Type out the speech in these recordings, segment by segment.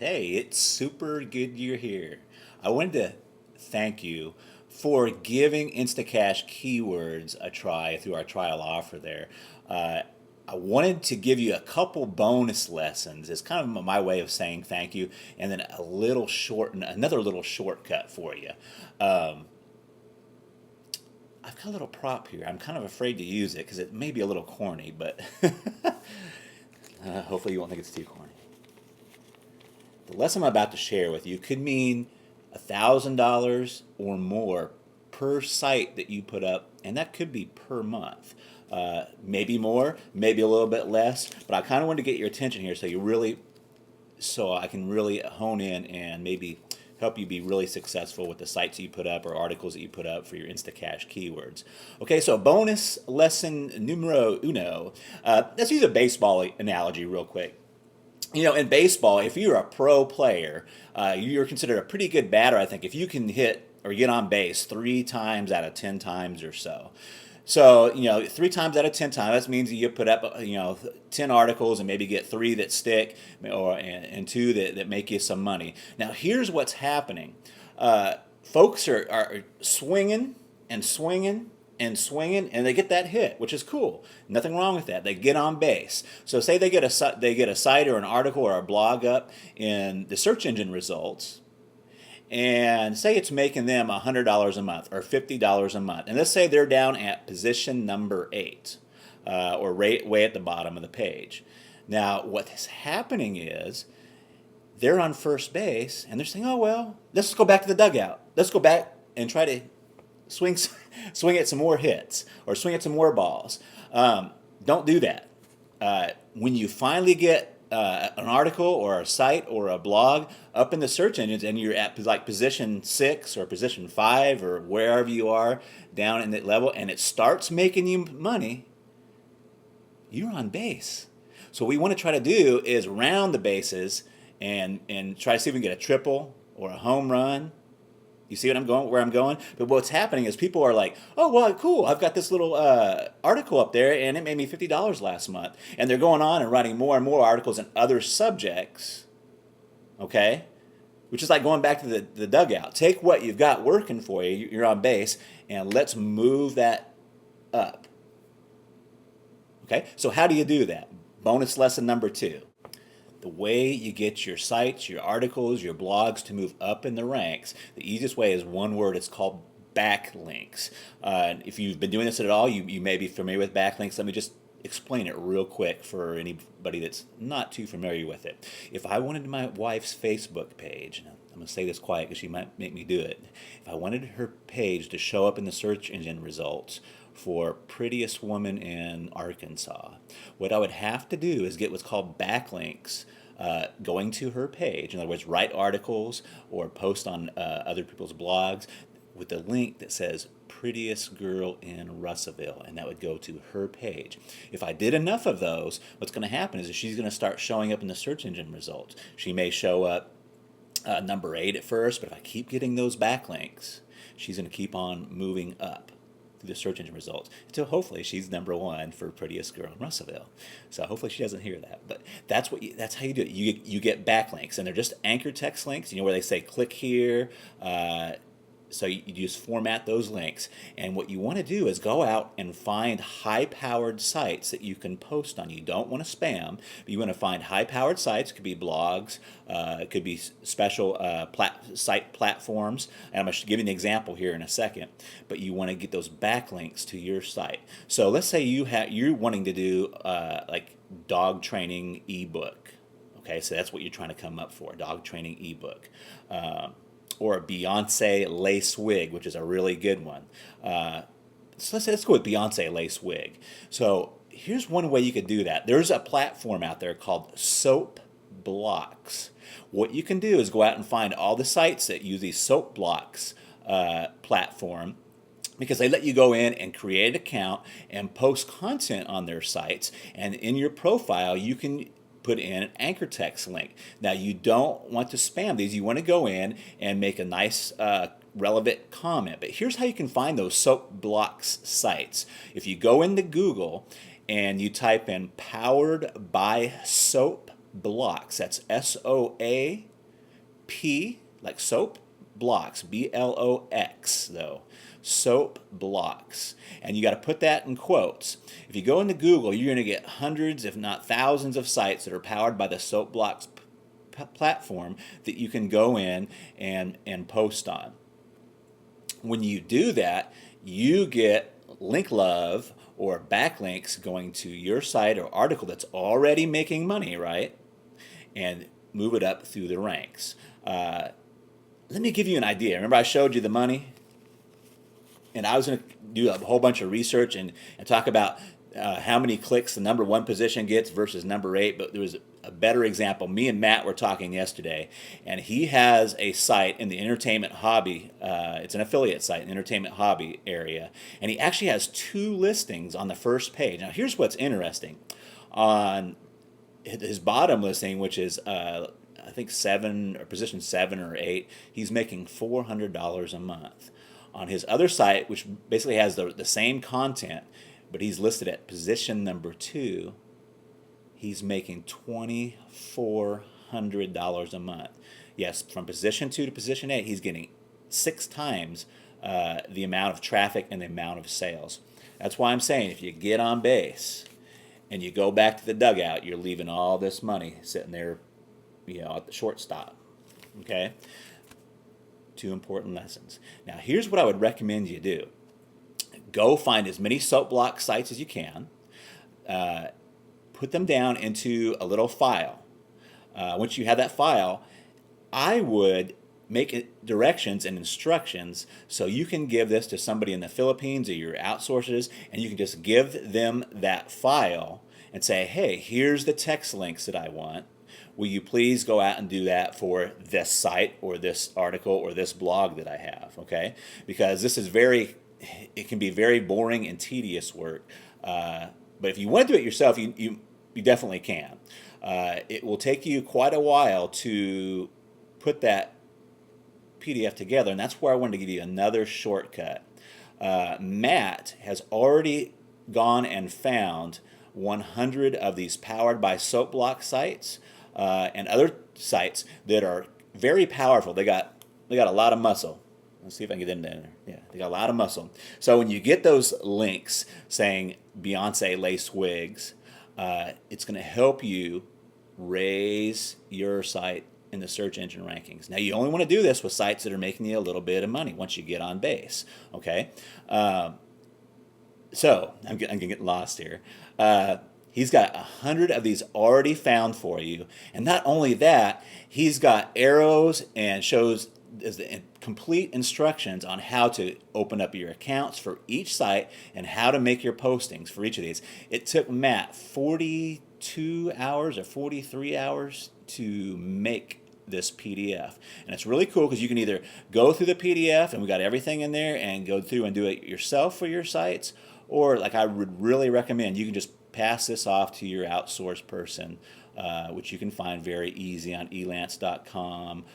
Hey, it's super good you're here. I wanted to thank you for giving Instacash keywords a try through our trial offer there. Uh, I wanted to give you a couple bonus lessons. It's kind of my way of saying thank you, and then another little shortcut for you. Um, I've got a little prop here. I'm kind of afraid to use it because it may be a little corny, but hopefully you won't think it's too corny. The lesson I'm about to share with you could mean $1,000 or more per site that you put up, and that could be per month. Maybe more, maybe a little bit less, but I kind of want to get your attention here so I can really hone in and maybe help you be really successful with the sites you put up or articles that you put up for your Instacash keywords. Okay, so bonus lesson numero uno. Let's use a baseball analogy real quick. In baseball, if you're a pro player, you're considered a pretty good batter, I think, if you can hit or get on base 3 times out of 10 times or so. So, 3 times out of 10 times, that means you put up, 10 articles and maybe get 3 that stick and 2 that make you some money. Now, here's what's happening. Folks are swinging and swinging and swinging, and they get that hit, which is cool. Nothing wrong with that. They get on base. So say they get a site or an article or a blog up in the search engine results, and say it's making them $100 a month or $50 a month, and let's say they're down at position number 8, or right way at the bottom of the page. Now, what is happening is they're on first base, and they're saying, "Oh well, let's go back to the dugout. Let's go back and try to swing swing at some more hits or swing at some more balls." Don't do that. When you finally get an article or a site or a blog up in the search engines and you're at like position 6 or position 5 or wherever you are down in that level, and it starts making you money, you're on base. So what we want to try to do is round the bases and try to see if we can get a triple or a home run. You see where I'm going? But what's happening is people are like, "Oh, well, cool. I've got this little article up there, and it made me $50 last month." And they're going on and writing more and more articles in other subjects, okay? Which is like going back to the dugout. Take what you've got working for you, you're on base, and let's move that up, okay? So how do you do that? Bonus lesson number 2. The way you get your sites, your articles, your blogs to move up in the ranks, the easiest way is one word. It's called backlinks. If you've been doing this at all, you may be familiar with backlinks. Let me just explain it real quick for anybody that's not too familiar with it. If I wanted my wife's Facebook page, and I'm going to say this quiet because she might make me do it. If I wanted her page to show up in the search engine results for prettiest woman in Arkansas, what I would have to do is get what's called backlinks going to her page. In other words, write articles or post on other people's blogs with a link that says prettiest girl in Russellville, and that would go to her page. If I did enough of those, what's going to happen is that she's going to start showing up in the search engine results. She may show up number 8 at first, but if I keep getting those backlinks, she's going to keep on moving up through the search engine results until hopefully she's number 1 for prettiest girl in Russellville. So hopefully she doesn't hear that. But that's how you do it. You get backlinks, and they're just anchor text links. Where they say click here. So you just format those links. And what you want to do is go out and find high-powered sites that you can post on. You don't want to spam, but you want to find high-powered sites. It could be blogs. It could be special site platforms. And I'm going to give you an example here in a second. But you want to get those backlinks to your site. So let's say you're wanting to do like dog training ebook. Okay, so that's what you're trying to come up for, dog training ebook. Or a Beyonce lace wig, which is a really good one. So let's go with Beyonce lace wig. So here's one way you could do that. There's a platform out there called Soap Blocks. What you can do is go out and find all the sites that use these Soap Blocks platform, because they let you go in and create an account and post content on their sites. And in your profile, you can put in an anchor text link. Now, you don't want to spam these. You want to go in and make a nice relevant comment. But here's how you can find those Soap Blocks sites. If you go into Google and you type in powered by Soap Blocks, that's SOAP P, like soap, blocks, B-L-O-X, though. Soap blocks. And you got to put that in quotes. If you go into Google, you're going to get hundreds, if not thousands, of sites that are powered by the soap blocks platform that you can go in and post on. When you do that, you get link love or backlinks going to your site or article that's already making money, right? And move it up through the ranks. Let me give you an idea. Remember I showed you the money? And I was going to do a whole bunch of research and talk about how many clicks the number 1 position gets versus number 8, but there was a better example. Me and Matt were talking yesterday, and he has a site in the entertainment hobby. It's an affiliate site in the entertainment hobby area, and he actually has 2 listings on the first page. Now, here's what's interesting. On his bottom listing, which is I think position 7 or 8, he's making $400 a month. On his other site, which basically has the same content, but he's listed at position number 2, he's making $2,400 a month. Yes, from position 2 to position 8, he's getting 6 times the amount of traffic and the amount of sales. That's why I'm saying if you get on base and you go back to the dugout, you're leaving all this money sitting there, at the shortstop. Okay? 2 important lessons. Now, here's what I would recommend you do. Go find as many soap block sites as you can. Put them down into a little file. Once you have that file, I would make directions and instructions so you can give this to somebody in the Philippines or your outsourcers, and you can just give them that file and say, hey, here's the text links that I want. Will you please go out and do that for this site or this article or this blog that I have, okay? Because this is it can be very boring and tedious work. But if you want to do it yourself, you definitely can. It will take you quite a while to put that PDF together, and that's where I wanted to give you another shortcut. Matt has already gone and found 100 of these powered by soap block sites and other sites that are very powerful. They got a lot of muscle. Let's see if I can get in there. Yeah, they got a lot of muscle. So when you get those links saying Beyonce lace wigs, it's going to help you raise your site in the search engine rankings. Now, you only want to do this with sites that are making you a little bit of money once you get on base. Okay. So I'm getting lost here. He's got 100 of these already found for you, and not only that, he's got arrows and shows the complete instructions on how to open up your accounts for each site and how to make your postings for each of these. It took Matt 42 hours or 43 hours to make this PDF. And it's really cool because you can either go through the PDF and we got everything in there and go through and do it yourself for your sites, or like I would really recommend, you can just pass this off to your outsourced person, which you can find very easy on elance.com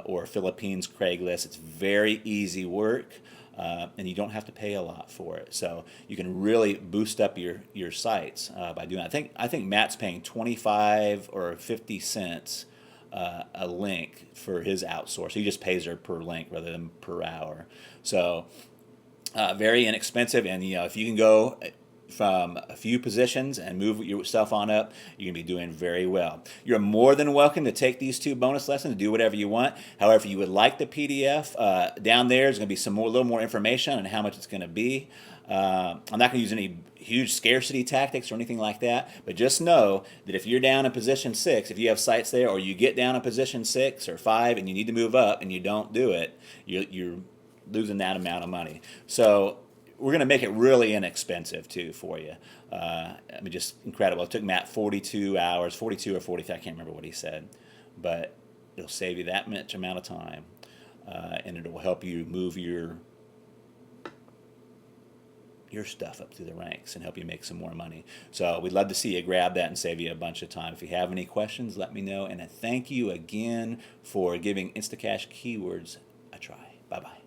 or Philippines Craigslist. It's very easy work, and you don't have to pay a lot for it. So you can really boost up your sites by doing that. I think Matt's paying 25 or 50 cents a link for his outsource. He just pays her per link rather than per hour. So very inexpensive, and if you can go from a few positions and move yourself on up, you're going to be doing very well. You're more than welcome to take these 2 bonus lessons and do whatever you want. However, if you would like the PDF, down there's going to be a little more information on how much it's going to be. I'm not going to use any huge scarcity tactics or anything like that, but just know that if you're down in position 6, if you have sites there, or you get down in position 6 or 5 and you need to move up and you don't do it, you're losing that amount of money. So we're going to make it really inexpensive, too, for you. Just incredible. It took Matt 42 hours, 42 or 43, I can't remember what he said. But it'll save you that much amount of time, and it will help you move your stuff up through the ranks and help you make some more money. So we'd love to see you grab that and save you a bunch of time. If you have any questions, let me know. And thank you again for giving Instacash Keywords a try. Bye-bye.